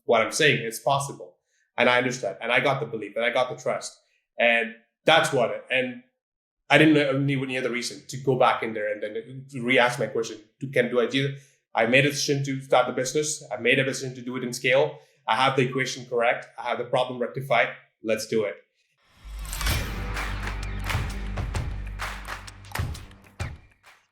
what I'm saying is possible. And I understand. And I got the belief and I got the trust. And that's and I didn't need any other reason to go back in there and then to re-ask my question. Do I do it? I made a decision to start the business. I made a decision to do it in scale. I have the equation correct. I have the problem rectified. Let's do it.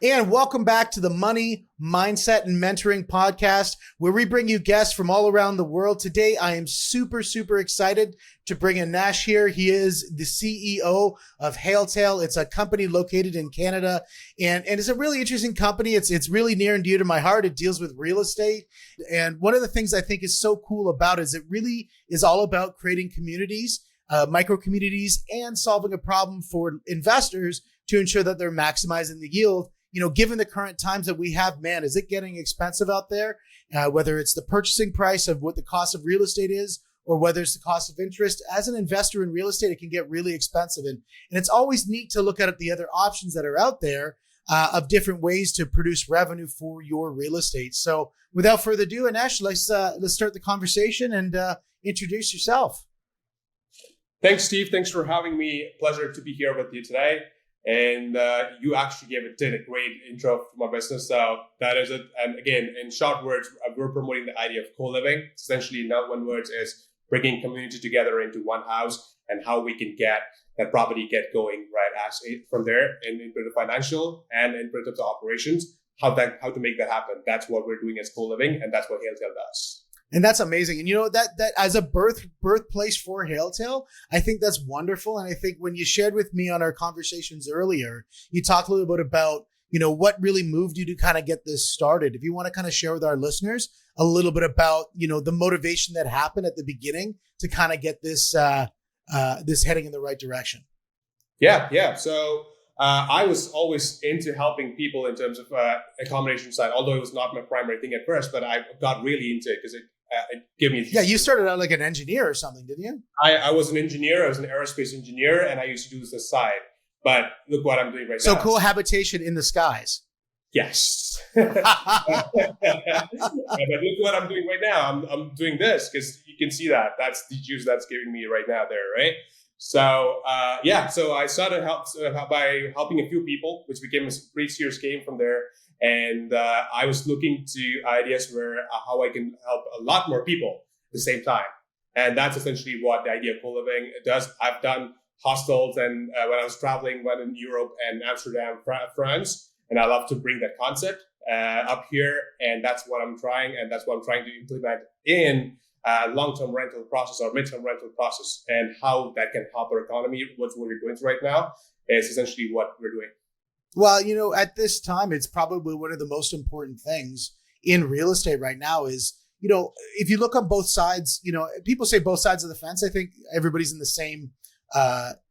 And welcome back to the Money, Mindset, and Mentoring podcast, where we bring you guests from all around the world. Today, I am super excited to bring in Anash here. He is the CEO of Haletale. It's a company located in Canada, and it's a really interesting company. It's really near and dear to my heart. It deals with real estate. And one of the things I think is so cool about it is it really is all about creating communities, micro communities, and solving a problem for investors to ensure that they're maximizing the yield. You know, given the current times that we have, man, is it getting expensive out there? Whether it's the purchasing price of what the cost of real estate is, or whether it's the cost of interest. As an investor in real estate, it can get really expensive. And it's always neat to look at the other options that are out there of different ways to produce revenue for your real estate. So without further ado, Anash, let's start the conversation and introduce yourself. Thanks, Steve. Thanks for having me. Pleasure to be here with you today. And you actually did a great intro for my business. So that is it. And again, in short words, we're promoting the idea of co-living. Essentially, in one words, is bringing community together into one house and how we can get that property get going from there in terms of financial and in terms of the operations, how to make that happen. That's what we're doing as co-living, and that's what Haletale does. And that's amazing. And you know, that as a birthplace for Haletale, I think that's wonderful. And I think when you shared with me on our conversations earlier, you talked a little bit about, you know, what really moved you to kind of get this started. If you want to kind of share with our listeners a little bit about, you know, the motivation that happened at the beginning to kind of get this heading in the right direction. Yeah. So I was always into helping people in terms of accommodation side, although it was not my primary thing at first, but I got really into it because it gave me... Yeah, you started out like an engineer or something, didn't you? I was an engineer. I was an aerospace engineer, and I used to do this aside. But look what I'm doing right now. So cohabitation in the skies. Yes. But look what I'm doing right now. I'm doing this because you can see that. That's the juice that's giving me right now there, right? So, so I started by helping a few people, which became a pretty serious game from there. And I was looking to ideas where how I can help a lot more people at the same time. And that's essentially what the idea of co-living does. I've done hostels, and when I was traveling, went in Europe and Amsterdam, France, and I love to bring that concept up here. And that's what I'm trying, and that's what I'm trying to implement in long-term rental process or mid-term rental process, and how that can help our economy. What we're going through right now is essentially what we're doing. Well, you know, at this time, it's probably one of the most important things in real estate right now is, you know, if you look on both sides, you know, people say both sides of the fence. I think everybody's in the same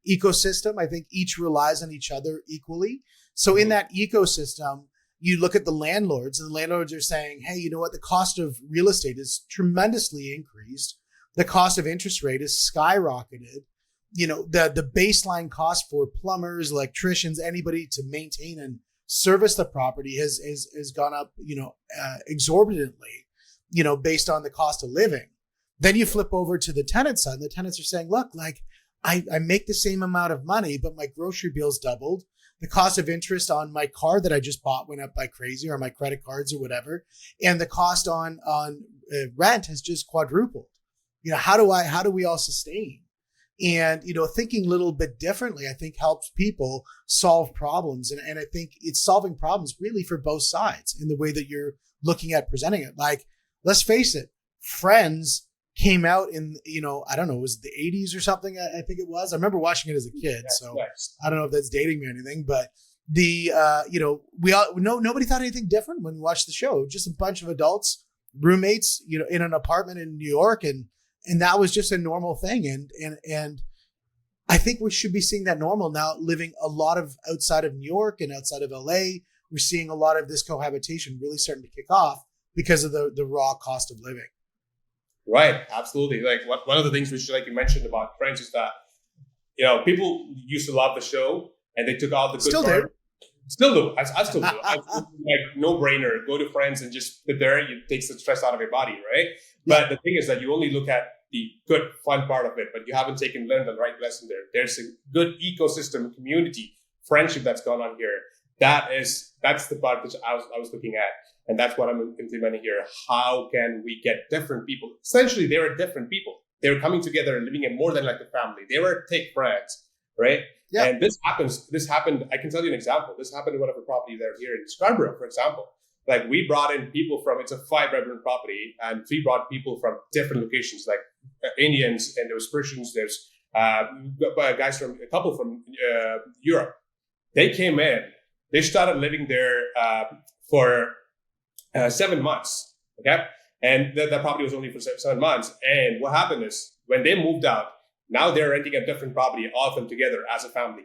ecosystem. I think each relies on each other equally. So in that ecosystem, you look at the landlords, and the landlords are saying, hey, you know what? The cost of real estate is tremendously increased. The cost of interest rate is skyrocketed. You know, the baseline cost for plumbers, electricians, anybody to maintain and service the property has gone up, you know, exorbitantly, you know, based on the cost of living. Then you flip over to the tenant side, and the tenants are saying, look, like I make the same amount of money, but my grocery bill's doubled. The cost of interest on my car that I just bought went up by crazy, or my credit cards or whatever. And the cost on rent has just quadrupled. You know, how do we all sustain? And, you know, thinking a little bit differently, I think helps people solve problems. And I think it's solving problems really for both sides in the way that you're looking at presenting it. Like, let's face it, Friends came out in, you know, I don't know, was it the 80s or something? I think it was. I remember watching it as a kid. Yes, so yes. I don't know if that's dating me or anything, but you know, nobody thought anything different when we watched the show. Just a bunch of adults, roommates, you know, in an apartment in New York, and that was just a normal thing. And I think we should be seeing that normal now, living a lot of outside of New York and outside of LA. We're seeing a lot of this cohabitation really starting to kick off because of the raw cost of living. Right. Absolutely. Like one of the things which, like you mentioned about Friends, is that, you know, people used to love the show and they took all the good Still part. do. Still do. I still do. Like no brainer. Go to friends and just sit there. It takes the stress out of your body, right? But the thing is that you only look at the good, fun part of it, but you haven't learned the right lesson there. There's a good ecosystem, community, friendship that's gone on here. That's the part which I was looking at, and that's what I'm implementing here. How can we get different people? Essentially, they were different people. They were coming together and living in more than like a family. They were thick friends, right? Yeah. And this happened. I can tell you an example. This happened in one of the properties that are here in Scarborough, for example. Like we brought in people from, it's a 5-bedroom property, and we brought people from different locations, like Indians, and there was Persians, there's a couple from Europe. They came in, they started living there for 7 months, okay? And that property was only for 7 months. And what happened is when they moved out, now they're renting a different property, all of them together as a family.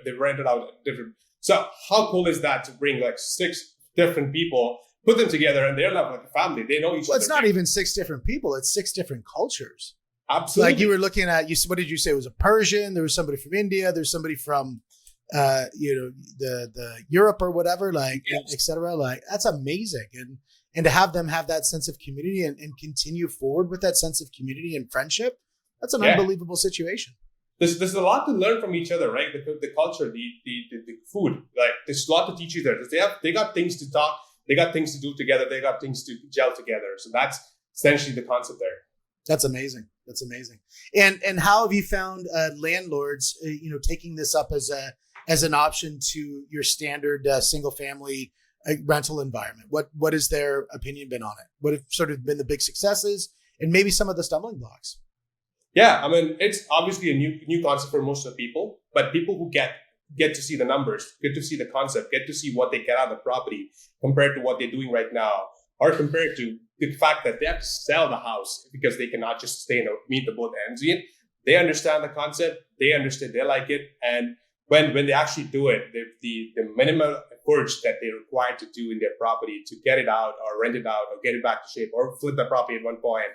They rented out different. So how cool is that to bring like 6 different people, put them together, and they're like a family. They know each other. Well, it's not even 6 different people. It's 6 different cultures. Absolutely. Like you were looking at, what did you say? It was a Persian. There was somebody from India. There's somebody from, the Europe or whatever, like, yes, et cetera. Like that's amazing. And to have them have that sense of community and continue forward with that sense of community and friendship, that's an unbelievable situation. There's a lot to learn from each other, right? The culture, the food, like there's a lot to teach each other. They got things to talk, they got things to do together, they got things to gel together. So that's essentially the concept there. That's amazing. That's amazing. And how have you found landlords, taking this up as an option to your standard single family rental environment? What has their opinion been on it? What have sort of been the big successes and maybe some of the stumbling blocks? Yeah, I mean, it's obviously a new concept for most of the people, but people who get to see the numbers, get to see the concept, get to see what they get out of the property compared to what they're doing right now, or compared to the fact that they have to sell the house because they cannot just stay and meet the both ends in. They understand the concept, they understand, they like it, and when they actually do it, the minimal efforts that they're required to do in their property to get it out or rent it out or get it back to shape or flip the property at one point,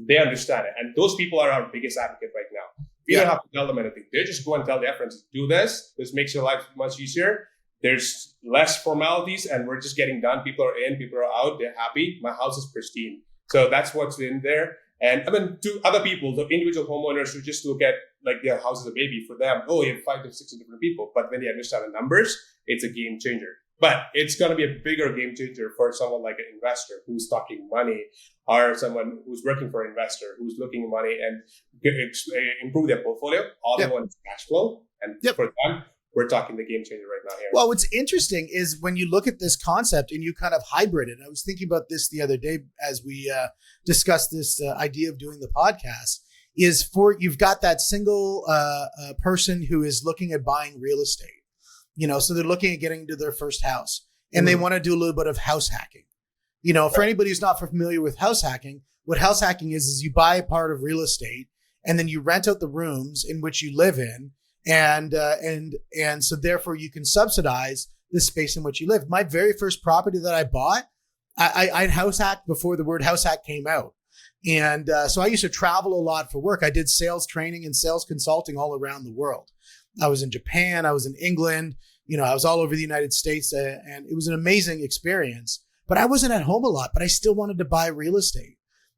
they understand it. And those people are our biggest advocate right now. We don't have to tell them anything. They just go and tell their friends, do this. This makes your life much easier. There's less formalities and we're just getting done. People are in, people are out. They're happy. My house is pristine. So that's what's in there. And I mean, to other people, the individual homeowners who just look at like their house as a baby, for them, you have 5 to 6 different people. But when they understand the numbers, it's a game changer. But it's going to be a bigger game changer for someone like an investor who's talking money, or someone who's working for an investor who's looking at money and improve their portfolio. All they want is cash flow. And for them, we're talking the game changer right now here. Well, what's interesting is when you look at this concept and you kind of hybrid it. I was thinking about this the other day as we discussed this idea of doing the podcast. You've got that single person who is looking at buying real estate. So they're looking at getting to their first house and they want to do a little bit of house hacking. For anybody who's not familiar with house hacking, what house hacking is you buy a part of real estate and then you rent out the rooms in which you live in. And so therefore you can subsidize the space in which you live. My very first property that I bought, I'd house hacked before the word house hack came out. And so I used to travel a lot for work. I did sales training and sales consulting all around the world. I was in Japan. I was in England. I was all over the United States, and it was an amazing experience. But I wasn't at home a lot, but I still wanted to buy real estate.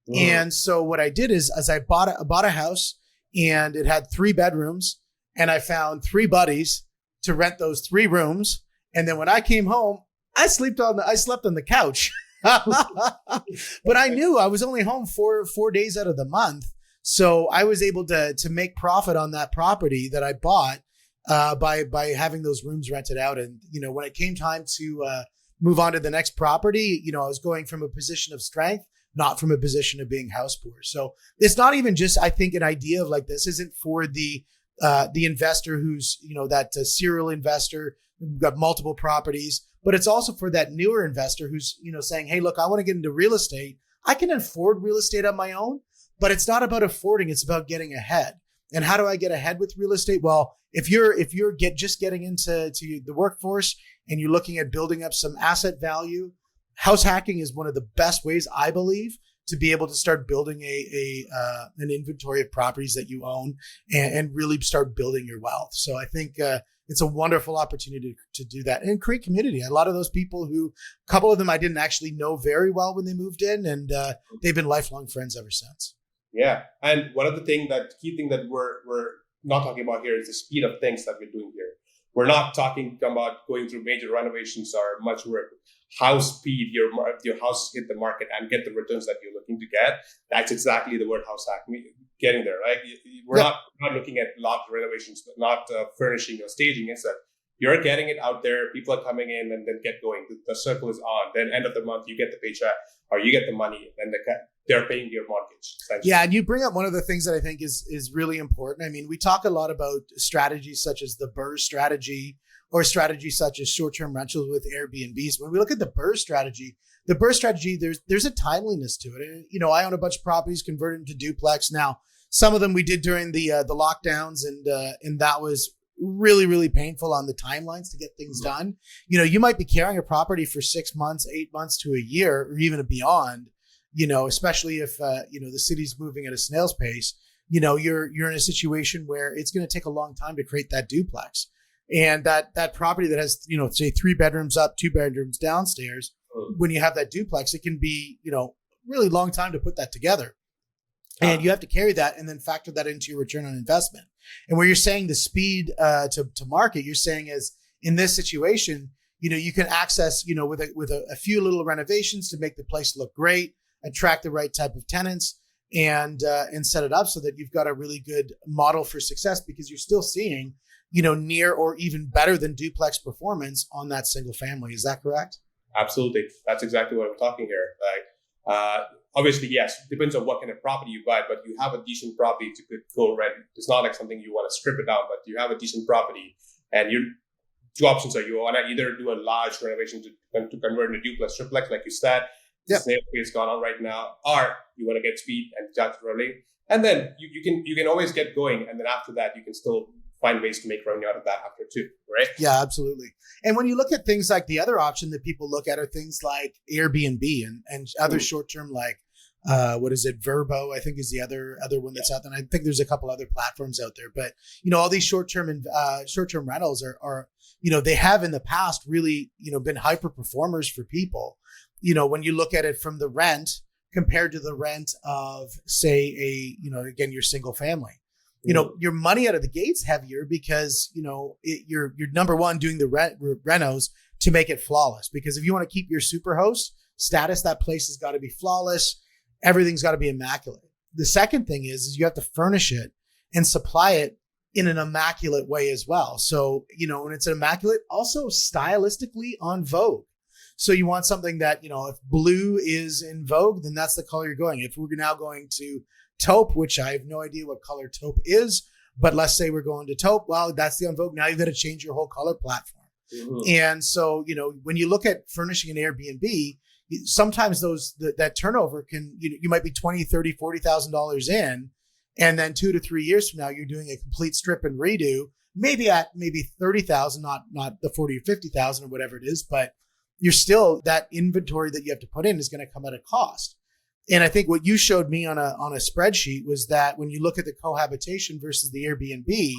Mm-hmm. And so what I did is I bought a house, and it had 3 bedrooms, and I found 3 buddies to rent those 3 rooms. And then when I came home, I slept on the couch. But I knew I was only home 4 days out of the month. So I was able to make profit on that property that I bought by having those rooms rented out. And, when it came time to move on to the next property, I was going from a position of strength, not from a position of being house poor. So it's not even just, I think, an idea of like this isn't for the investor who's, that serial investor who's got multiple properties, but it's also for that newer investor who's, saying, hey, look, I want to get into real estate. I can afford real estate on my own. But it's not about affording, it's about getting ahead. And how do I get ahead with real estate? Well, if you're just getting into the workforce and you're looking at building up some asset value, house hacking is one of the best ways, I believe, to be able to start building an inventory of properties that you own and really start building your wealth. So I think it's a wonderful opportunity to do that and create community. A lot of those people a couple of them I didn't actually know very well when they moved in, and they've been lifelong friends ever since. Yeah. And one of the key thing that we're not talking about here is the speed of things that we're doing here. We're not talking about going through major renovations or much work. How speed your house hit the market and get the returns that you're looking to get. That's exactly the word house hack, getting there, right? We're not looking at large renovations, but not furnishing or staging. It's that you're getting it out there. People are coming in and then get going. The circle is on. Then end of the month, you get the paycheck or you get the money and they're paying your mortgage. Yeah. And you bring up one of the things that I think is really important. I mean, we talk a lot about strategies such as the BRRRR strategy, or strategies such as short-term rentals with Airbnbs. When we look at the BRRRR strategy, there's a timeliness to it. And, I own a bunch of properties converted into duplex. Now, some of them we did during the lockdowns, and that was really, really painful on the timelines to get things done. You might be carrying a property for 6 months, 8 months to a year, or even beyond, especially if, the city's moving at a snail's pace. You're in a situation where it's going to take a long time to create that duplex. And that property that has, say 3 bedrooms up, 2 bedrooms downstairs, when you have that duplex, it can be, really long time to put that together. And you have to carry that and then factor that into your return on investment. And where you're saying the speed to market, you're saying is in this situation, you can access, with a few little renovations to make the place look great, attract the right type of tenants, and set it up so that you've got a really good model for success, because you're still seeing near or even better than duplex performance on that single family. Is that correct? Absolutely. That's exactly what I'm talking here. Like, obviously, yes, depends on what kind of property you buy, but you have a decent property to go rent. It's not like something you want to strip it down, but you have a decent property, and your 2 options are you want to either do a large renovation to convert into duplex, triplex, like you said. Yep. Snail is going on right now, or you want to get speed and start rolling, and then you can always get going, and then after that you can still find ways to make revenue out of that after too, right? Yeah, absolutely. And when you look at things like the other option that people look at are things like Airbnb and other short-term, like Verbo, I think is the other one that's out there. And I think there's a couple other platforms out there, but all these short-term rentals are they have in the past really, been hyper performers for people. When you look at it from the rent compared to the rent of, say, again, your single family. Your money out of the gate's heavier because, you're number one doing the renos to make it flawless. Because if you want to keep your super host status, that place has got to be flawless. Everything's got to be immaculate. The second thing is you have to furnish it and supply it in an immaculate way as well. So, when it's immaculate, also stylistically on vogue. So you want something that, if blue is in vogue, then that's the color you're going. If we're now going to taupe, which I have no idea what color taupe is, but let's say we're going to taupe. Well, that's the on vogue. Now you've got to change your whole color platform. Mm-hmm. And so, when you look at furnishing an Airbnb, sometimes that turnover can, you might be $20,000, $30,000, $40,000 in, and then 2 to 3 years from now, you're doing a complete strip and redo, maybe at 30,000, not the 40 or 50,000 or whatever it is, but you're still, that inventory that you have to put in is going to come at a cost. And I think what you showed me on a spreadsheet was that when you look at the cohabitation versus the Airbnb,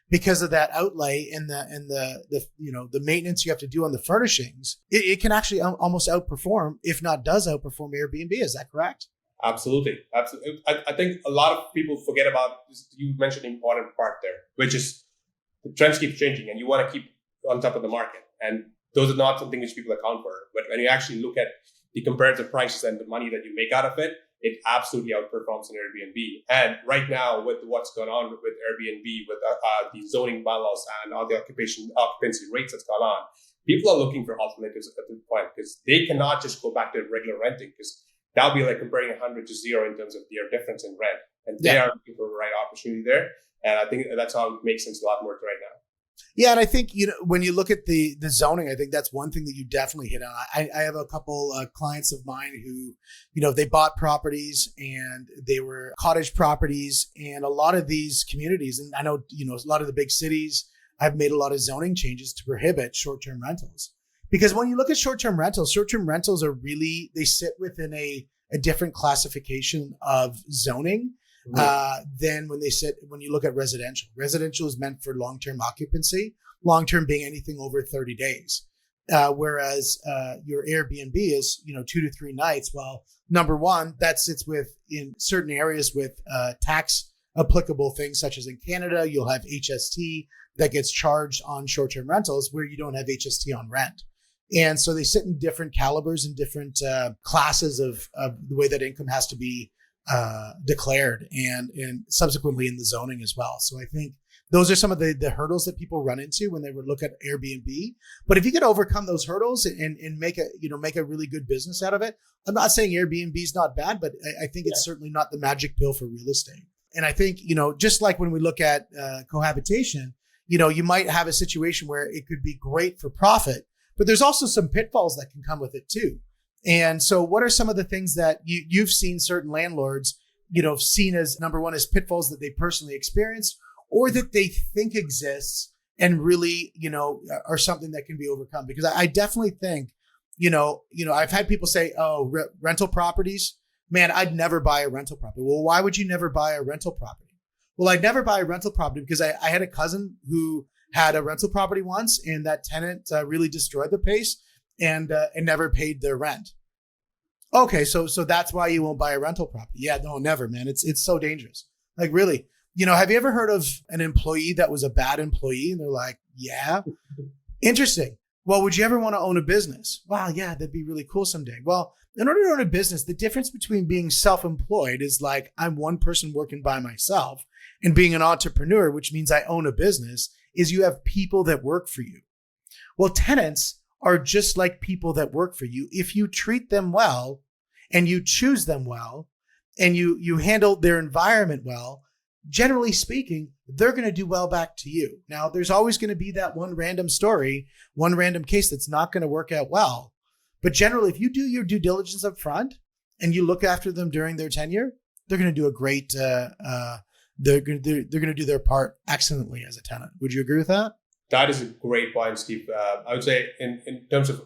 because of that outlay and the maintenance you have to do on the furnishings, it can actually almost outperform, if not does outperform Airbnb. Is that correct? Absolutely. I think a lot of people forget about this. You mentioned an important part there, which is the trends keep changing and you want to keep on top of the market. And those are not something which people account for. But when you actually look at the comparative prices and the money that you make out of it, it absolutely outperforms an Airbnb. And right now, with what's going on with Airbnb, with the zoning bylaws and all the occupancy rates that's gone on, people are looking for alternatives at this point because they cannot just go back to regular renting, because that would be like comparing 100 to 0 in terms of their difference in rent. And they are looking for the right opportunity there. And I think that's how it makes sense a lot more right now. Yeah, and I think, when you look at the zoning, I think that's one thing that you definitely hit on. I have a couple clients of mine who, they bought properties and they were cottage properties, and a lot of these communities, and I know, a lot of the big cities have made a lot of zoning changes to prohibit short-term rentals. Because when you look at short-term rentals are really, they sit within a a different classification of zoning than when you look at residential. Residential is meant for long-term occupancy, long-term being anything over 30 days. Whereas your Airbnb is, 2 to 3 nights. Well, number one, that sits in certain areas with tax applicable things, such as in Canada, you'll have HST that gets charged on short-term rentals where you don't have HST on rent. And so they sit in different calibers and different classes of the way that income has to be declared and subsequently in the zoning as well. So I think those are some of the hurdles that people run into when they would look at Airbnb. But if you could overcome those hurdles and make a really good business out of it, I'm not saying Airbnb is not bad, but I think it's certainly not the magic pill for real estate. And I think, just like when we look at cohabitation, you might have a situation where it could be great for profit, but there's also some pitfalls that can come with it too. And so what are some of the things that you've seen certain landlords, seen as, number one, as pitfalls that they personally experienced or that they think exists and really, are something that can be overcome? Because I definitely think, I've had people say, rental properties, man, I'd never buy a rental property. Well, why would you never buy a rental property? Well, I'd never buy a rental property because I had a cousin who had a rental property once, and that tenant really destroyed the place and never paid their rent. Okay, so that's why you won't buy a rental property. Yeah, no, never, man. It's so dangerous. Like, really, have you ever heard of an employee that was a bad employee? And they're like, yeah, interesting. Well, would you ever want to own a business? Wow, yeah, that'd be really cool someday. Well, in order to own a business, the difference between being self-employed is like I'm one person working by myself, and being an entrepreneur, which means I own a business, is you have people that work for you. Well, tenants are just like people that work for you. If you treat them well and you choose them well and you handle their environment well, generally speaking, they're going to do well back to you. Now, there's always going to be that one random story, one random case that's not going to work out well. But generally, if you do your due diligence up front and you look after them during their tenure, they're going to do a great, they're going to do their part excellently as a tenant. Would you agree with that? That is a great point, Steve. I would say in terms of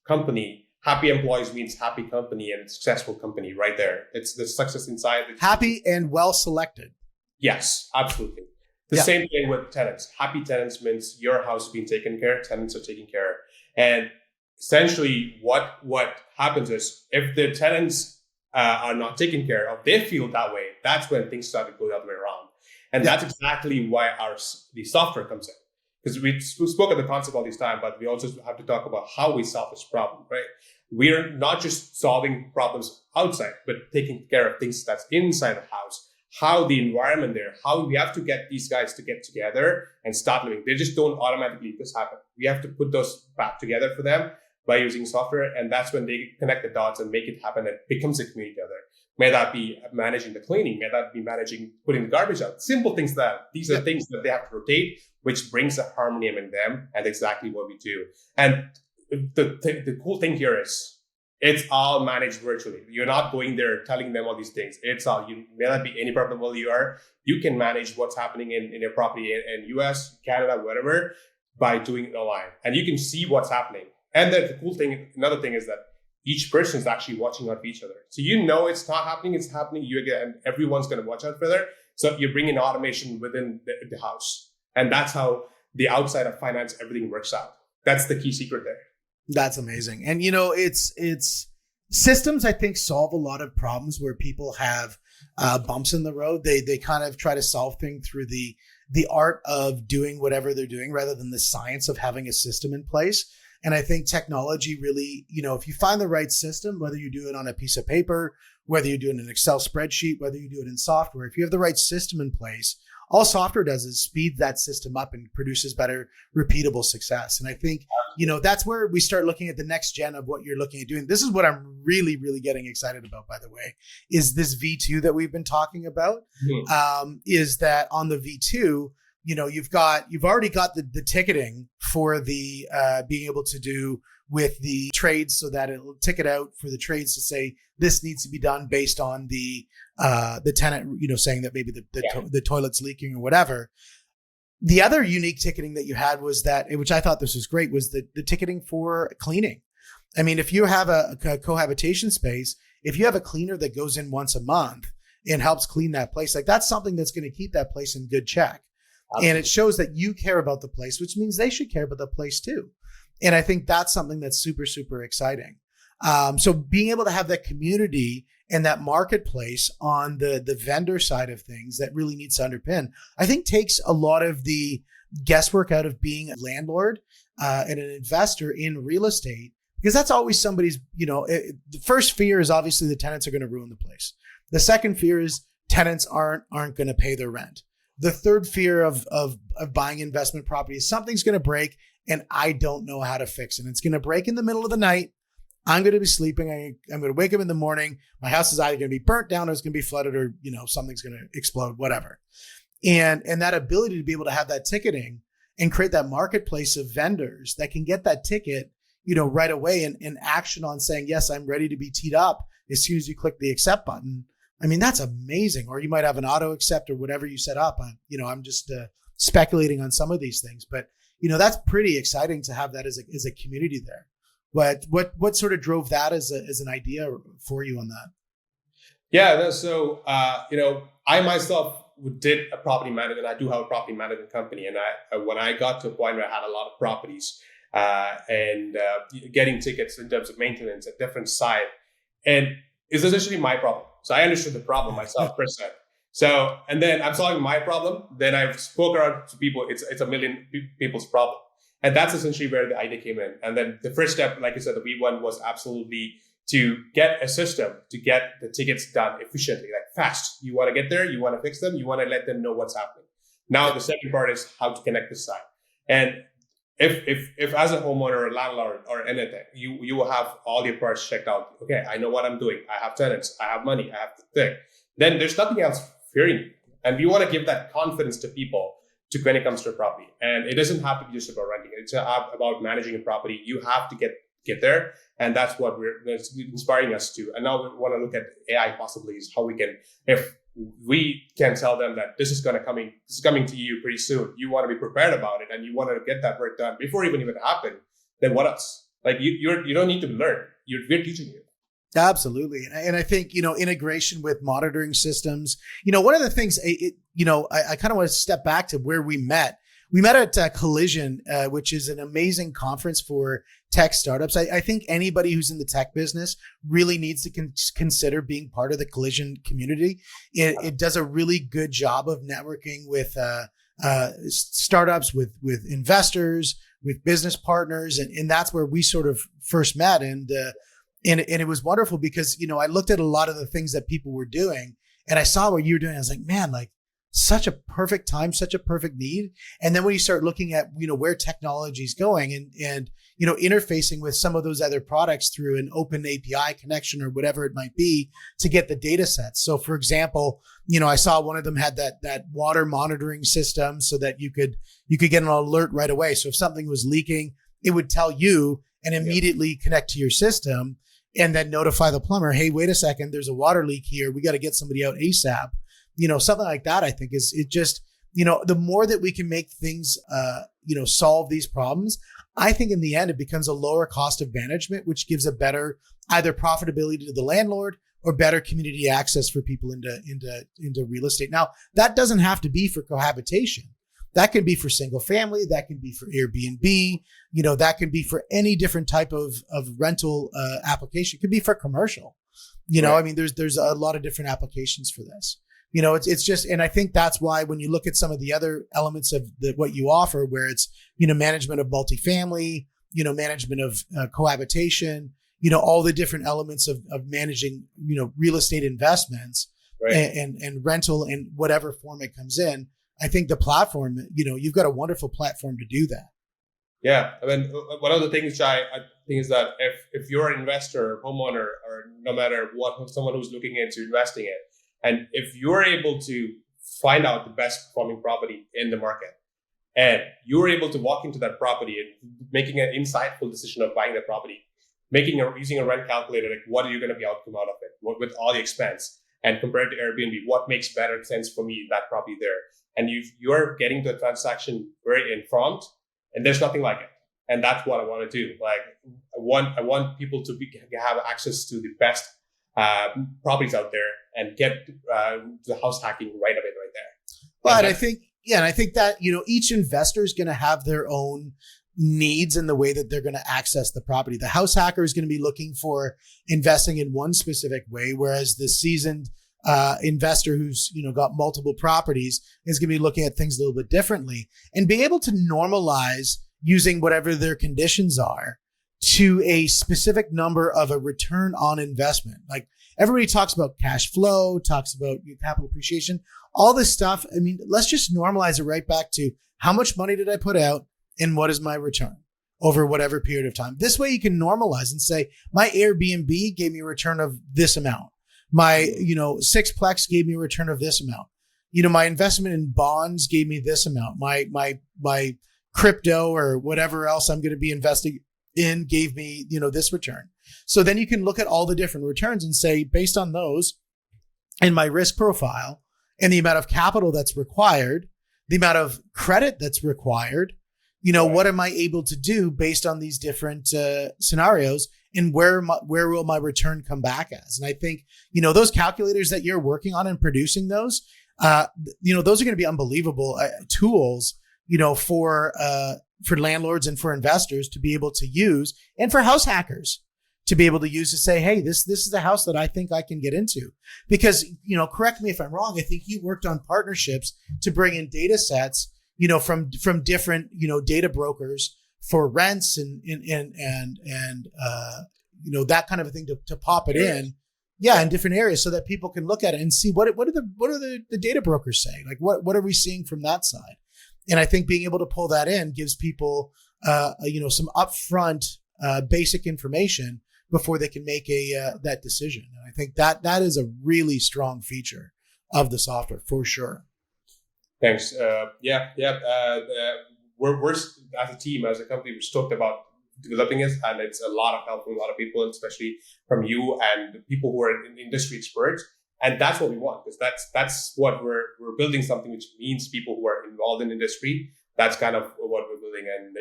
company, happy employees means happy company and successful company right there. It's the success inside. Happy and well selected. Yes, absolutely. The same thing with tenants. Happy tenants means your house is being taken care of, tenants are taken care of. And essentially what happens is if the tenants are not taken care of, they feel that way. That's when things start to go the other way around. And that's exactly why the software comes in. Because we spoke of the concept all this time, but we also have to talk about how we solve this problem, right? We're not just solving problems outside, but taking care of things that's inside the house, how the environment there, how we have to get these guys to get together and start living. They just don't automatically just happen. We have to put those back together for them by using software. And that's when they connect the dots and make it happen. It becomes a community together. May that be managing the cleaning, may that be managing putting the garbage out. Simple things these are things that they have to rotate, which brings a harmony in them, and exactly what we do. And the cool thing here is it's all managed virtually. You're not going there telling them all these things. It's all, you may not be any problem where you are. You can manage what's happening in your property in US, Canada, whatever, by doing it online. And you can see what's happening. And the cool thing, another thing is that each person is actually watching out for each other. So it's not happening, it's happening. And everyone's going to watch out for there. So you bring in automation within the house. And that's how the outside of finance, everything works out. That's the key secret there. That's amazing. And, it's systems, I think, solve a lot of problems where people have bumps in the road. They kind of try to solve things through the art of doing whatever they're doing rather than the science of having a system in place. And I think technology really, if you find the right system, whether you do it on a piece of paper, whether you do it in an Excel spreadsheet, whether you do it in software, if you have the right system in place, all software does is speed that system up and produces better repeatable success. And I think, that's where we start looking at the next gen of what you're looking at doing. This is what I'm really, really getting excited about, by the way, is this V2 that we've been talking about. Is that on the V2, you've already got the ticketing for the being able to do with the trades, so that it'll ticket out for the trades to say this needs to be done based on the tenant, saying that maybe the toilet's leaking or whatever. The other unique ticketing that you had was that, which I thought this was great, was the ticketing for cleaning. I mean, if you have a cohabitation space, if you have a cleaner that goes in once a month and helps clean that place, like that's something that's going to keep that place in good check. Absolutely. And it shows that you care about the place, which means they should care about the place too. And I think that's something that's super, super exciting. So being able to have that community and that marketplace on the vendor side of things that really needs to underpin, I think takes a lot of the guesswork out of being a landlord and an investor in real estate, because that's always somebody's, the first fear is obviously the tenants are going to ruin the place. The second fear is tenants aren't going to pay their rent. The third fear of buying investment property is something's going to break and I don't know how to fix it. It's going to break in the middle of the night. I'm going to be sleeping. I'm going to wake up in the morning. My house is either going to be burnt down or it's going to be flooded or, something's going to explode, whatever. And that ability to be able to have that ticketing and create that marketplace of vendors that can get that ticket, right away and action on saying, yes, I'm ready to be teed up as soon as you click the accept button. I mean, that's amazing. Or you might have an auto accept or whatever you set up. I'm just speculating on some of these things, but that's pretty exciting to have that as a community there. What sort of drove that as an idea for you on that? Yeah, so I myself did a property management. I do have a property management company, and when I got to a point where I had a lot of properties and getting tickets in terms of maintenance at different site, and it's essentially my problem. So I understood the problem myself percent. So, and then I'm solving my problem. Then I've spoke around to people. It's a million people's problem. And that's essentially where the idea came in. And then the first step, like I said, the V1 was absolutely to get a system to get the tickets done efficiently, like fast. You want to get there, you want to fix them, you want to let them know what's happening. Now, the second part is how to connect the site. And if as a homeowner or landlord or anything, you will have all your parts checked out. Okay, I know what I'm doing. I have tenants, I have money, I have the thing. Then there's nothing else fearing you. And we want to give that confidence to people when it comes to a property. And it doesn't have to be just about renting. It's about managing a property. You have to get there. And that's what that's inspiring us to. And now we want to look at AI possibilities, how we can, if we can tell them that this is coming to you pretty soon. You want to be prepared about it and you want to get that work done before it even happen. Then what else? Like you don't need to learn. We're teaching you. Absolutely. And I think, integration with monitoring systems, one of the things, I kind of want to step back to where we met. We met at Collision, which is an amazing conference for tech startups. I think anybody who's in the tech business really needs to consider being part of the Collision community. It does a really good job of networking with startups, with investors, with business partners. And that's where we sort of first met. And it was wonderful because, I looked at a lot of the things that people were doing and I saw what you were doing. I was like, man, like such a perfect time, such a perfect need. And then when you start looking at, where technology is going and, interfacing with some of those other products through an open API connection or whatever it might be to get the data sets. So for example, I saw one of them had that water monitoring system so that you could get an alert right away. So if something was leaking, it would tell you and immediately connect to your system. And then notify the plumber, hey, wait a second, there's a water leak here. We got to get somebody out ASAP. Something like that, I think the more that we can make things, solve these problems, I think in the end, it becomes a lower cost of management, which gives a better either profitability to the landlord or better community access for people into real estate. Now, that doesn't have to be for cohabitation. That can be for single family. That can be for Airbnb. That can be for any different type of rental application. It could be for commercial. Right. I mean, there's a lot of different applications for this. It's just, and I think that's why when you look at some of the other elements of what you offer, where it's management of multifamily, management of cohabitation, all the different elements of managing real estate investments, right, and rental in whatever form it comes in. I think the platform, you've got a wonderful platform to do that. Yeah. I mean, one of the things I think is that if you're an investor, homeowner, or no matter what, someone who's looking into investing in, and if you're able to find out the best performing property in the market, and you're able to walk into that property and making an insightful decision of buying that property, using a rent calculator, like what are you going to be outcome out of it with all the expense, and compared to Airbnb, what makes better sense for me, that property there. And you're getting the transaction very informed, and there's nothing like it. And that's what I want to do. Like I want people to have access to the best properties out there and get the house hacking right away, right there. But I think that, each investor is going to have their own needs in the way that they're going to access the property. The house hacker is going to be looking for investing in one specific way, whereas the seasoned investor who's got multiple properties is going to be looking at things a little bit differently, and being able to normalize using whatever their conditions are to a specific number of a return on investment. Like everybody talks about cash flow, talks about capital appreciation, all this stuff. I mean, let's just normalize it right back to how much money did I put out and what is my return over whatever period of time. This way you can normalize and say, my Airbnb gave me a return of this amount. My, Sixplex gave me a return of this amount. My investment in bonds gave me this amount. My crypto or whatever else I'm going to be investing in gave me, this return. So then you can look at all the different returns and say, based on those and my risk profile and the amount of capital that's required, the amount of credit that's required, what am I able to do based on these different scenarios, and where will my return come back as? And I think, those calculators that you're working on and producing those, those are going to be unbelievable tools, for landlords and for investors to be able to use, and for house hackers to be able to use to say, hey, this is the house that I think I can get into. Because, correct me if I'm wrong, I think you worked on partnerships to bring in data sets, from different, data brokers for rents and that kind of a thing to pop it in. Yeah, in different areas so that people can look at it and see what are the data brokers saying? Like what are we seeing from that side? And I think being able to pull that in gives people some upfront basic information before they can make that decision. And I think that is a really strong feature of the software for sure. Thanks. We're as a team, as a company, we're stoked about developing it, and it's a lot of help from a lot of people, especially from you and people who are in industry experts. And that's what we want, because that's what we're building, something which means people who are involved in industry. That's kind of what we're building, and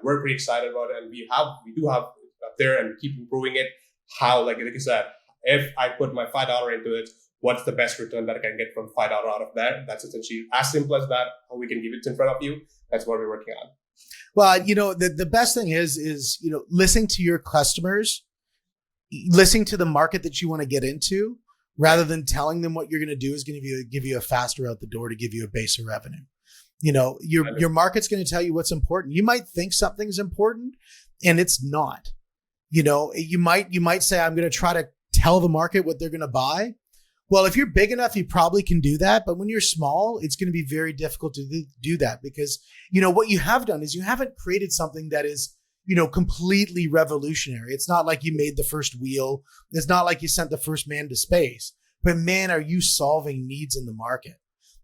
we're pretty excited about it. And we do have up there, and keep improving it. How, like I said, if I put my $5 into it, what's the best return that I can get from $5 out of that? That's essentially as simple as that. How we can give it in front of you. That's what we're working on. Well, the best thing is listening to your customers, listening to the market that you want to get into, rather than telling them what you're going to do is going to give you a faster out the door to give you a base of revenue. Your market's going to tell you what's important. You might think something's important and it's not. You might say, I'm going to try to tell the market what they're going to buy. Well, if you're big enough, you probably can do that. But when you're small, it's going to be very difficult to do that, because, what you have done is you haven't created something that is, completely revolutionary. It's not like you made the first wheel. It's not like you sent the first man to space. But man, are you solving needs in the market,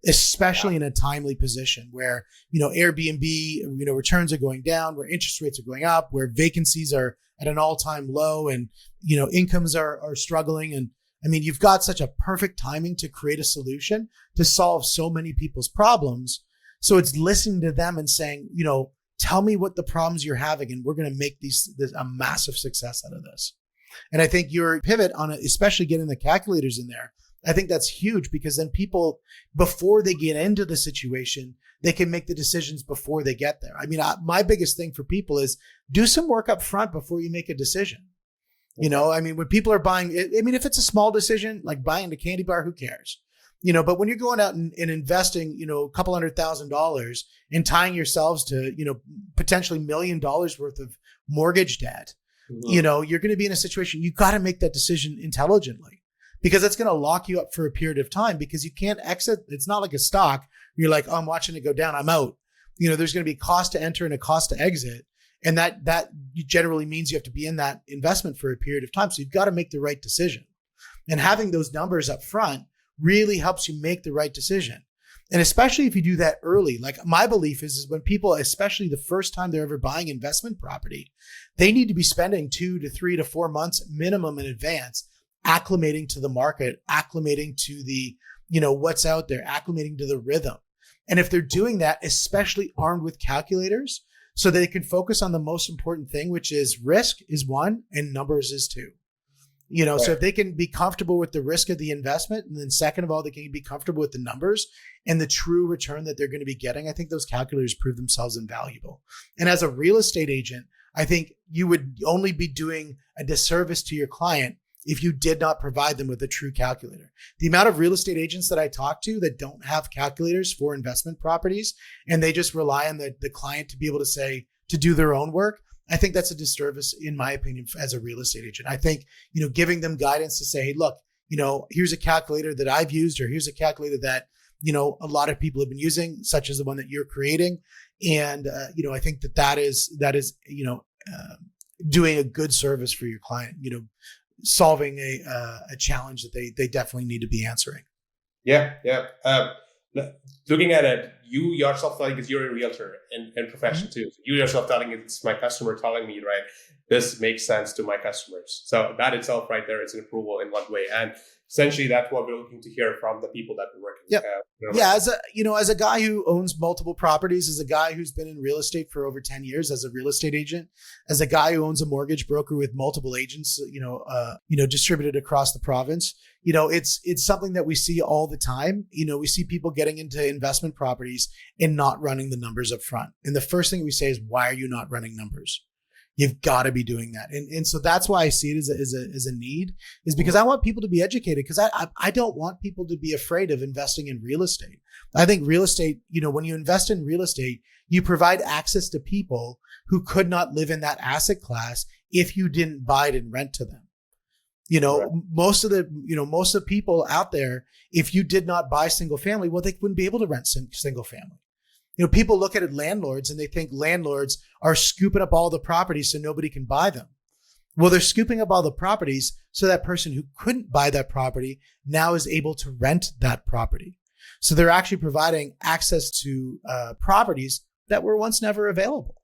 especially in a timely position where, Airbnb, returns are going down, where interest rates are going up, where vacancies are at an all-time low, and, incomes are struggling. And I mean, you've got such a perfect timing to create a solution to solve so many people's problems. So it's listening to them and saying, tell me what the problems you're having, and we're going to make this a massive success out of this. And I think your pivot on it, especially getting the calculators in there, I think that's huge, because then people, before they get into the situation, they can make the decisions before they get there. I mean, my biggest thing for people is do some work up front before you make a decision. When people are buying, if it's a small decision, like buying a candy bar, who cares? But when you're going out and investing, a couple $100,000 and tying yourselves to, potentially $1 million worth of mortgage debt, you're going to be in a situation, you got to make that decision intelligently, because it's going to lock you up for a period of time, because you can't exit. It's not like a stock. You're like, oh, I'm watching it go down, I'm out. There's going to be a cost to enter and a cost to exit. And that generally means you have to be in that investment for a period of time. So you've got to make the right decision. And having those numbers up front really helps you make the right decision. And especially if you do that early, like my belief is when people, especially the first time they're ever buying investment property, they need to be spending 2 to 3 to 4 months minimum in advance, acclimating to the market, acclimating to the, what's out there, acclimating to the rhythm. And if they're doing that, especially armed with calculators, so that they can focus on the most important thing, which is risk is 1 and numbers is 2. So if they can be comfortable with the risk of the investment, and then second of all, they can be comfortable with the numbers and the true return that they're going to be getting, I think those calculators prove themselves invaluable. And as a real estate agent, I think you would only be doing a disservice to your client if you did not provide them with a true calculator. The amount of real estate agents that I talk to that don't have calculators for investment properties, and they just rely on the client to be able to do their own work, I think that's a disservice, in my opinion, as a real estate agent. I think, giving them guidance to say, hey, look, here's a calculator that I've used, or here's a calculator that, a lot of people have been using, such as the one that you're creating. And, I think that is doing a good service for your client, solving a challenge that they definitely need to be answering. Yeah. Looking at it, you yourself telling us you're a realtor and profession too. You yourself telling it's my customer telling me, right, this makes sense to my customers. So that itself right there is an approval in one way. And essentially that's what we're looking to hear from the people that we're working with. As a guy who owns multiple properties, as a guy who's been in real estate for over 10 years, as a real estate agent, as a guy who owns a mortgage broker with multiple agents, distributed across the province, it's something that we see all the time. We see people getting into investment properties and not running the numbers up front. And the first thing we say is, why are you not running numbers? You've got to be doing that. And so that's why I see it as a need, is because I want people to be educated, because I don't want people to be afraid of investing in real estate. I think real estate, when you invest in real estate, you provide access to people who could not live in that asset class if you didn't buy it and rent to them. Right. Most of the people out there, if you did not buy single family, well, they wouldn't be able to rent single family. People look at landlords and they think landlords are scooping up all the properties so nobody can buy them. Well, they're scooping up all the properties so that person who couldn't buy that property now is able to rent that property. So they're actually providing access to properties that were once never available.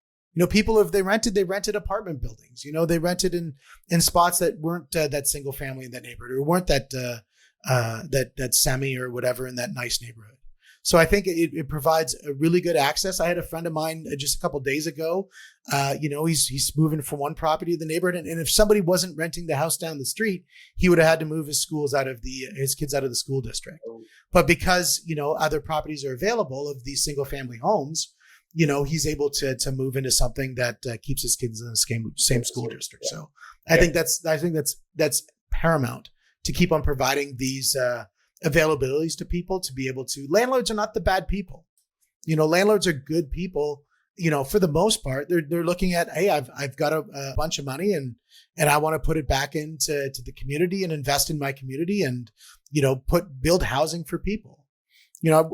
People, if they rented apartment buildings. They rented in spots that weren't that single family in that neighborhood, or weren't that semi or whatever in that nice neighborhood. So I think it provides a really good access. I had a friend of mine just a couple of days ago. He's moving from one property to the neighborhood, and if somebody wasn't renting the house down the street, he would have had to move his kids out of the school district. But because other properties are available of these single family homes, he's able to move into something that keeps his kids in the same school district. So I think that's paramount to keep on providing these availabilities to people to be able to. Landlords are not the bad people. Landlords are good people. For the most part, they're looking at, hey, I've got a bunch of money and I want to put it back into the community and invest in my community and build housing for people.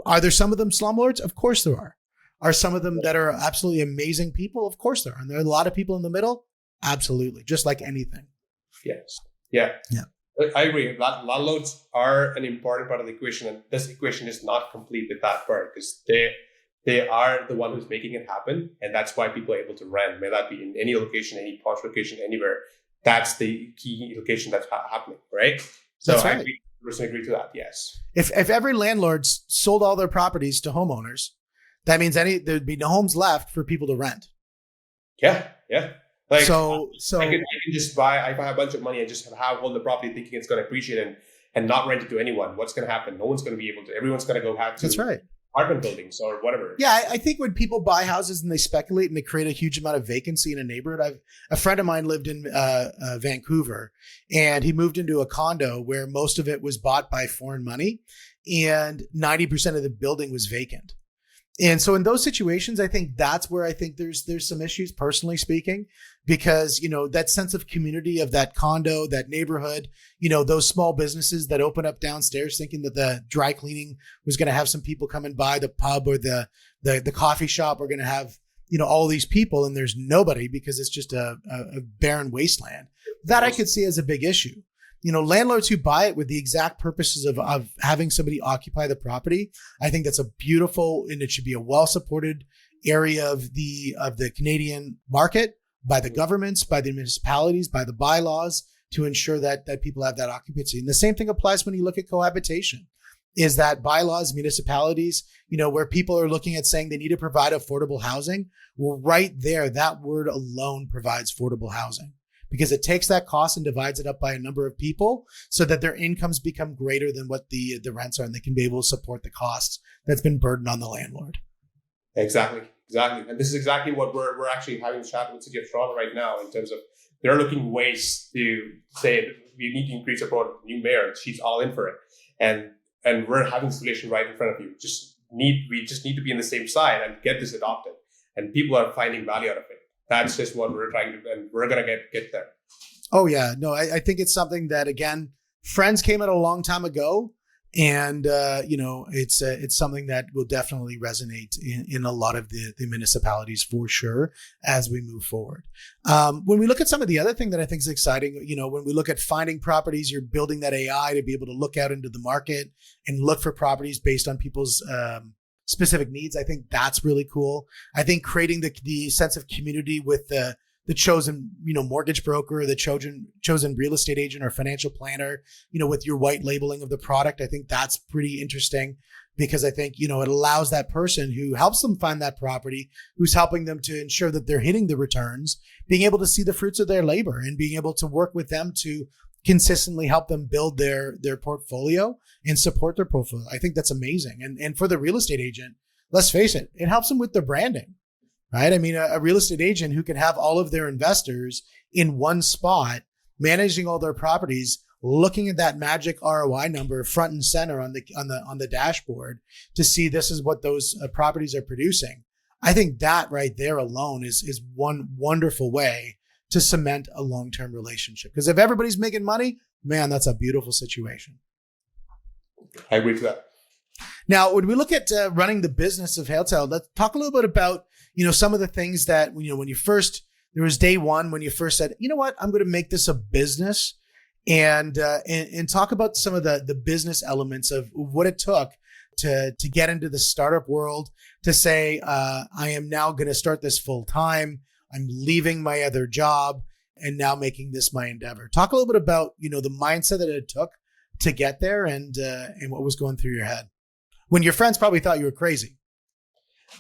Are there some of them slumlords? Of course there are. Are some of them that are absolutely amazing people? Of course there are. And there are a lot of people in the middle? Absolutely. Just like anything. Yes. Yeah. I agree. Landlords are an important part of the equation, and this equation is not complete with that part, because they are the one who's making it happen, and that's why people are able to rent. May that be in any location, any posh location, anywhere. That's the key location that's happening, right? So that's right. I agree to that. Yes. If every landlord sold all their properties to homeowners, that means there'd be no homes left for people to rent. Yeah. Like, so I can just buy. If I have a bunch of money, I just hold the property thinking it's going to appreciate and not rent it to anyone. What's going to happen? No one's going to be able to. Everyone's going to go have to. That's right. Apartment buildings or whatever. Yeah, I think when people buy houses and they speculate and they create a huge amount of vacancy in a neighborhood. A friend of mine lived in Vancouver, and he moved into a condo where most of it was bought by foreign money, and 90% of the building was vacant. And so in those situations, I think that's where I think there's some issues, personally speaking, because, that sense of community of that condo, that neighborhood, those small businesses that open up downstairs thinking that the dry cleaning was going to have some people come and buy, the pub or the coffee shop are going to have, all these people, and there's nobody because it's just a barren wasteland. That I could see as a big issue. Landlords who buy it with the exact purposes of having somebody occupy the property, I think that's a beautiful, and it should be a well-supported area of the Canadian market by the governments, by the municipalities, by the bylaws to ensure that people have that occupancy. And the same thing applies when you look at cohabitation, is that bylaws, municipalities, where people are looking at saying they need to provide affordable housing. Well, right there, that word alone provides affordable housing. because it takes that cost and divides it up by a number of people so that their incomes become greater than what the rents are, and they can be able to support the costs that's been burdened on the landlord. Exactly. And this is exactly what we're actually having a chat with City of Toronto right now, in terms of they're looking ways to say we need to increase support. New mayor, she's all in for it. And we're having a solution right in front of you. We just need to be on the same side and get this adopted. And people are finding value out of it. That's just what we're trying to do, and we're going to get there. Oh, yeah. No, I think it's something that, again, Friends came out a long time ago. And, it's something that will definitely resonate in a lot of the municipalities for sure as we move forward. When we look at some of the other thing that I think is exciting, when we look at finding properties, you're building that AI to be able to look out into the market and look for properties based on people's specific needs. I think that's really cool. I think creating the sense of community with the chosen, mortgage broker, the chosen real estate agent or financial planner, with your white labeling of the product. I think that's pretty interesting, because I think, it allows that person who helps them find that property, who's helping them to ensure that they're hitting the returns, being able to see the fruits of their labor and being able to work with them to consistently help them build their portfolio and support their portfolio. I think that's amazing. And for the real estate agent, let's face it, it helps them with their branding. Right? I mean, a real estate agent who can have all of their investors in one spot, managing all their properties, looking at that magic ROI number front and center on the dashboard to see this is what those properties are producing. I think that right there alone is one wonderful way to cement a long-term relationship. Because if everybody's making money, man, that's a beautiful situation. I agree with that. Now, when we look at running the business of Haletale, let's talk a little bit about some of the things that, when you first, there was day one when you first said, you know what, I'm going to make this a business, and talk about some of the business elements of what it took to get into the startup world, to say, I am now going to start this full time. I'm leaving my other job and now making this my endeavor. Talk a little bit about, the mindset that it took to get there, and what was going through your head when your friends probably thought you were crazy.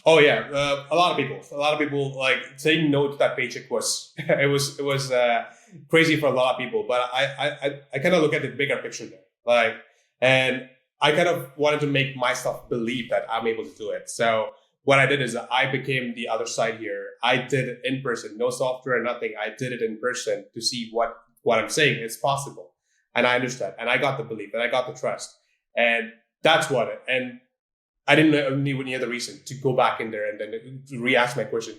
Oh yeah, a lot of people like saying no to that paycheck was it was crazy for a lot of people. But I kind of look at the bigger picture there, and I kind of wanted to make myself believe that I'm able to do it. So what I did is I became the other side here. I did it in person, no software, nothing. I did it in person to see what I'm saying is possible, and I understand, and I got the belief, and I got the trust, and that's what it. And I didn't need any other reason to go back in there and then to re-ask my question.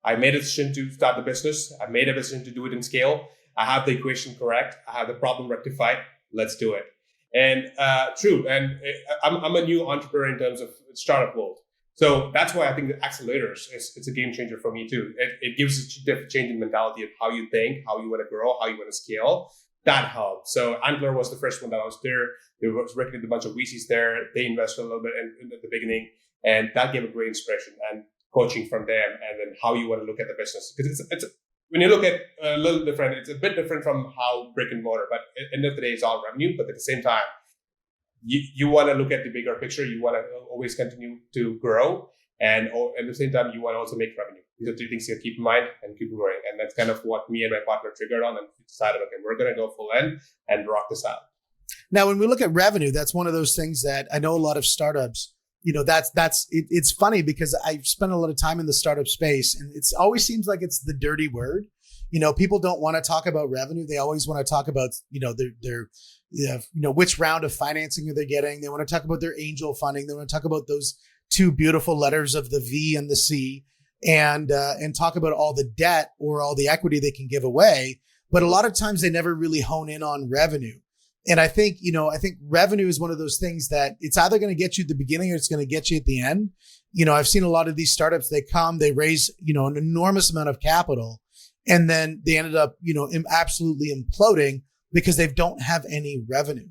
I made a decision to start the business. I made a decision to do it in scale. I have the equation correct. I have the problem rectified. Let's do it. And true. And I'm a new entrepreneur in terms of startup world. So that's why I think the accelerators it's a game changer for me too. It gives a different change in mentality of how you think, how you want to grow, how you want to scale. That helped. So Antler was the first one that was there. There was working with a bunch of VCs there. They invested a little bit in the beginning, and that gave a great inspiration and coaching from them, and then how you want to look at the business. Because it's when you look at a little different, it's a bit different from how brick and mortar, but at the end of the day, it's all revenue. But at the same time, you want to look at the bigger picture. You want to always continue to grow, and at the same time, you want to also make revenue. These are two things you keep in mind and keep growing. And that's kind of what me and my partner triggered on, and we decided, okay, we're going to go full in and rock this out. Now, when we look at revenue, that's one of those things that I know a lot of startups, it's funny because I've spent a lot of time in the startup space, and it always seems like it's the dirty word. People don't want to talk about revenue. They always want to talk about, their which round of financing are they getting. They want to talk about their angel funding. They want to talk about those two beautiful letters of the V and the C, and talk about all the debt or all the equity they can give away. But a lot of times they never really hone in on revenue. And I think revenue is one of those things that it's either going to get you at the beginning or it's going to get you at the end. I've seen a lot of these startups, they raise, an enormous amount of capital, and then they ended up, absolutely imploding because they don't have any revenue.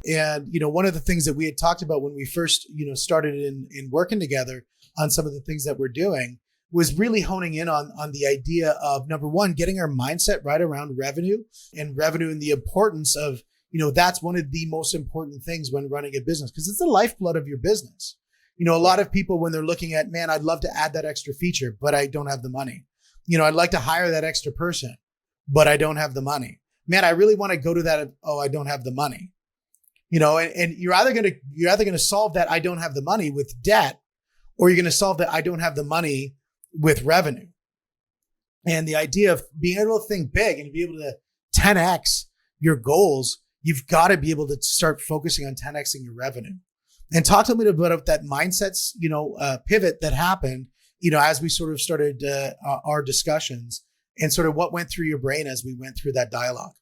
And, one of the things that we had talked about when we first, started in working together on some of the things that we're doing was really honing in on the idea of, number one, getting our mindset right around revenue and the importance of, that's one of the most important things when running a business, because it's the lifeblood of your business. A lot of people, when they're looking at, man, I'd love to add that extra feature, but I don't have the money. I'd like to hire that extra person. but I don't have the money. Man, I really want to go to that. Oh, I don't have the money. And you're either going to solve that I don't have the money with debt, or you're going to solve that I don't have the money with revenue. And the idea of being able to think big and be able to 10x your goals, you've got to be able to start focusing on 10xing your revenue. And talk to me about that mindsets, pivot that happened, as we sort of started our discussions, and sort of what went through your brain as we went through that dialogue.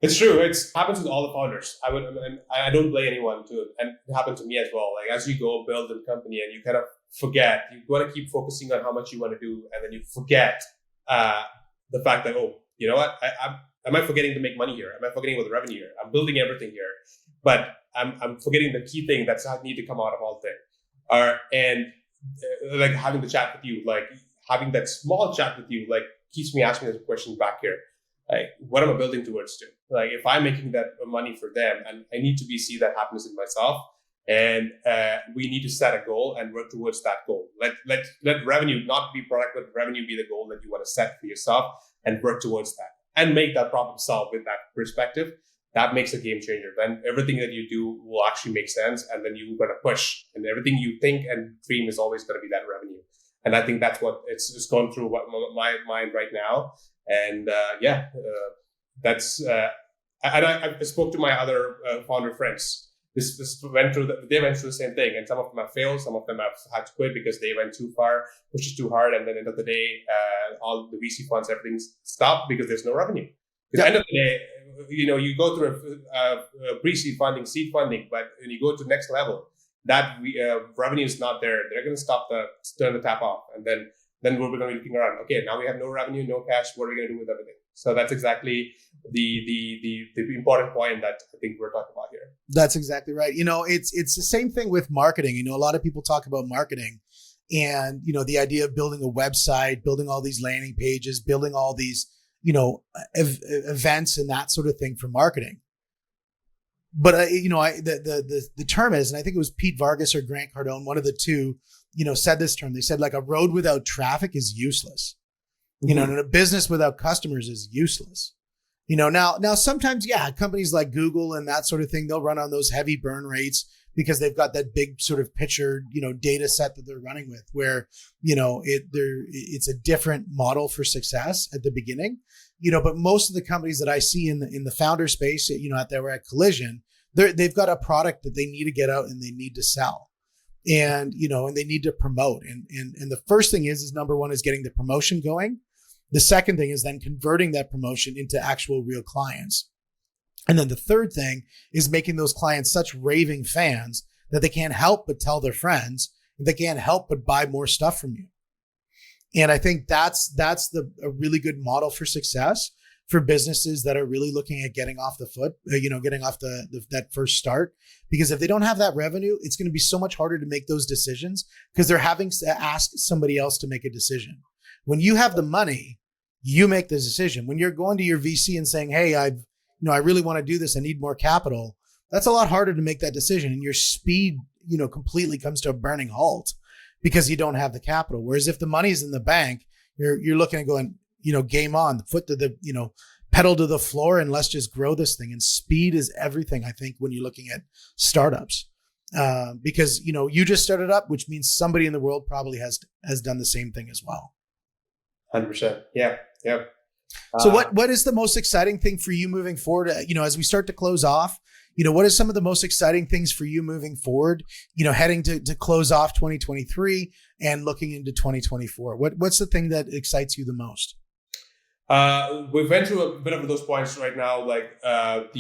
It's true. It happens with all the founders. I don't blame anyone to it, and it happened to me as well. Like as you go build a company and you kind of forget, you want to keep focusing on how much you want to do, and then you forget the fact that, oh, you know what? Am I forgetting to make money here? Am I forgetting about the revenue here? I'm building everything here, but I'm forgetting the key thing that's I need to come out of all things. And like having the chat with you, like having that small chat with you, like keeps me asking this question back here. Like, what am I building towards to? Like, if I'm making that money for them, and I need to see that happiness in myself, and we need to set a goal and work towards that goal. Let revenue not be product, but revenue be the goal that you want to set for yourself, and work towards that, and make that problem solve with that perspective. That makes a game changer. Then everything that you do will actually make sense, and then you're going to push, and everything you think and dream is always going to be that revenue. And I think that's what it's going through my mind right now. And that's and I spoke to my other founder friends. This went through they went through the same thing, and some of them have failed, some of them have had to quit because they went too far, pushed too hard, and then end of the day, all the VC funds, everything's stopped because there's no revenue. Because at the end of the day, you go through a pre-seed funding, seed funding, but when you go to the next level, that revenue is not there. They're going to turn the tap off, and then we're going to be looking around. Okay, now we have no revenue, no cash. What are we going to do with everything? So that's exactly the important point that I think we're talking about here. That's exactly right. It's the same thing with marketing. A lot of people talk about marketing, and the idea of building a website, building all these landing pages, building all these events and that sort of thing for marketing. But the term is, and I think it was Pete Vargas or Grant Cardone, one of the two, said this term. They said, like, a road without traffic is useless. And a business without customers is useless. Now sometimes, companies like Google and that sort of thing, they'll run on those heavy burn rates because they've got that big sort of picture, data set that they're running with, where, it's a different model for success at the beginning. But most of the companies that I see in the founder space, out there at Collision, they've got a product that they need to get out and they need to sell. And, and they need to promote. And the first thing is number one is getting the promotion going. The second thing is then converting that promotion into actual real clients. And then the third thing is making those clients such raving fans that they can't help but tell their friends, and they can't help but buy more stuff from you. And I think that's a really good model for success for businesses that are really looking at getting off the foot, getting off that first start. Because if they don't have that revenue, it's going to be so much harder to make those decisions because they're having to ask somebody else to make a decision. When you have the money, you make the decision. When you're going to your VC and saying, hey, I really want to do this, I need more capital, that's a lot harder to make that decision. And your speed, completely comes to a burning halt because you don't have the capital. Whereas if the money's in the bank, you're looking at going, game on, the foot to the, pedal to the floor, and let's just grow this thing. And speed is everything, I think, when you're looking at startups. Because, you just started up, which means somebody in the world probably has done the same thing as well. 100%. Yeah. So what is the most exciting thing for you moving forward? As we start to close off, what is some of the most exciting things for you moving forward, heading to close off 2023 and looking into 2024? What's the thing that excites you the most? We went through a bit of those points right now, like the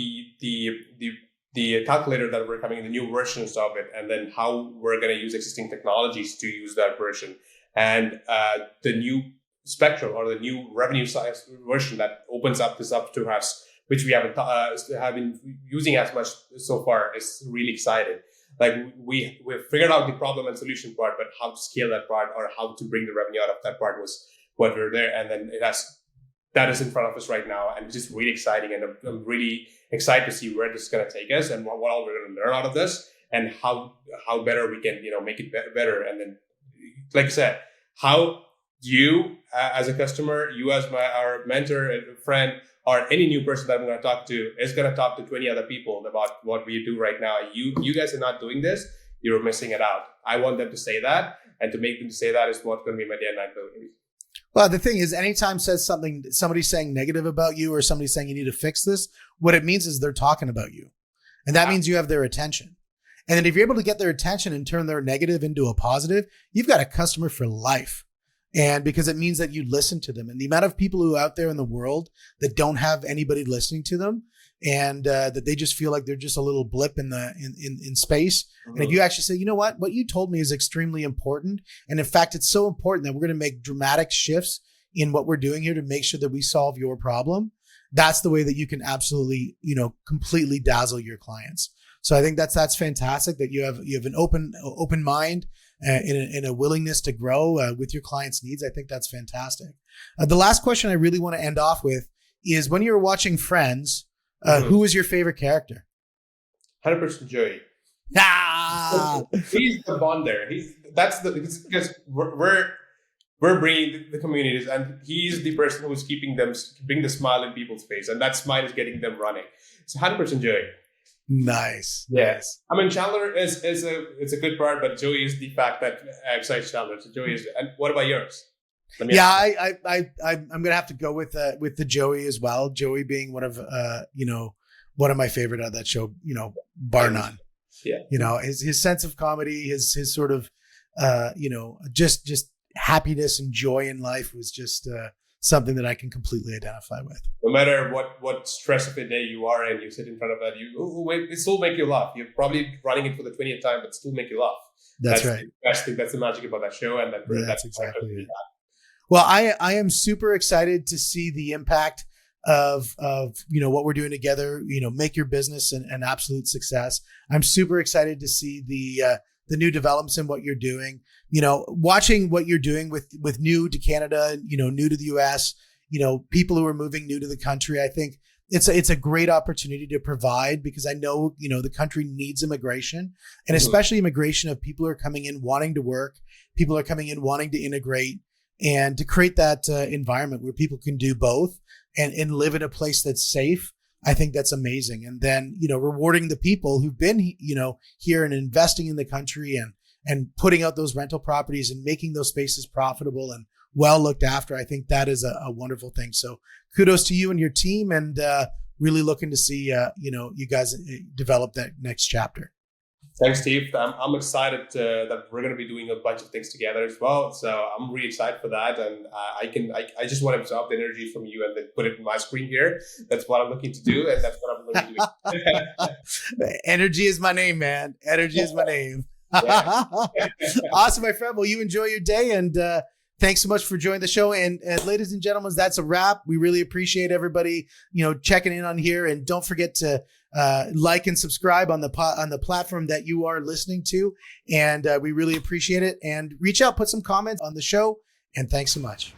calculator that we're coming in, the new versions of it, and then how we're going to use existing technologies to use that version, and the new spectrum or the new revenue size version that opens up to us, which we haven't have been using as much so far, is really exciting. Like we've figured out the problem and solution part, but how to scale that part or how to bring the revenue out of that part was what we're there, and then that is in front of us right now, and it's just really exciting. And I'm really excited to see where this is going to take us and what all we're going to learn out of this, and how better we can make it better. And then, like I said, how you as a customer, you as our mentor and friend, or any new person that I'm going to talk to is going to talk to 20 other people about what we do right now. You guys are not doing this. You're missing it out. I want them to say that, and to make them say that is what's going to be my day and night building. Well, the thing is, anytime somebody's saying negative about you or somebody's saying you need to fix this, what it means is they're talking about you. And that means you have their attention. And then if you're able to get their attention and turn their negative into a positive, you've got a customer for life. And because it means that you listen to them. And the amount of people who are out there in the world that don't have anybody listening to them, and that they just feel like they're just a little blip in space. Mm-hmm. And if you actually say, you know what you told me is extremely important. And in fact, it's so important that we're going to make dramatic shifts in what we're doing here to make sure that we solve your problem. That's the way that you can absolutely, completely dazzle your clients. So I think that's fantastic that you have an open mind and a willingness to grow with your clients' needs. I think that's fantastic. The last question I really want to end off with is, when you were watching Friends, who was your favorite character? 100% Joey. Ah! He's the bond there. Because we're bringing the communities, and he's the person who's keeping the smile in people's face, and that smile is getting them running. It's 100% Joey. Nice. Yes. I mean, Chandler is a good part, but Joey is the fact that excites Chandler. So Joey is. And what about yours? I'm gonna have to go with the Joey as well. Joey being one of my favorite of that show. Bar none. Yeah. His sense of comedy, his sort of just happiness and joy in life was just something that I can completely identify with. No matter what stress of the day you are in, you sit in front of that, it still make you laugh. You're probably running it for the 20th time, but still make you laugh. That's right. The best thing. That's the magic about that show, and that's exactly it. Well, I am super excited to see the impact of what we're doing together. Make your business an absolute success. I'm super excited to see the new developments in what you're doing. Watching what you're doing with new to Canada, new to the US, people who are moving new to the country. I think it's a great opportunity to provide, because I know, the country needs immigration, and especially immigration of people who are coming in wanting to work, people are coming in wanting to integrate, and to create that environment where people can do both and live in a place that's safe. I think that's amazing. And then, rewarding the people who've been, here and investing in the country and putting out those rental properties and making those spaces profitable and well looked after. I think that is a wonderful thing. So kudos to you and your team, and really looking to see, you guys develop that next chapter. Thanks, Steve. I'm excited that we're going to be doing a bunch of things together as well. So I'm really excited for that. And I just want to absorb the energy from you and then put it in my screen here. That's what I'm looking to do. And that's what I'm looking to do. Energy is my name, man. Energy is my name. Awesome, my friend. Well, you enjoy your day, and thanks so much for joining the show. And ladies and gentlemen, that's a wrap. We really appreciate everybody, checking in on here. And don't forget to like and subscribe on the platform that you are listening to. And we really appreciate it. And reach out, put some comments on the show. And thanks so much.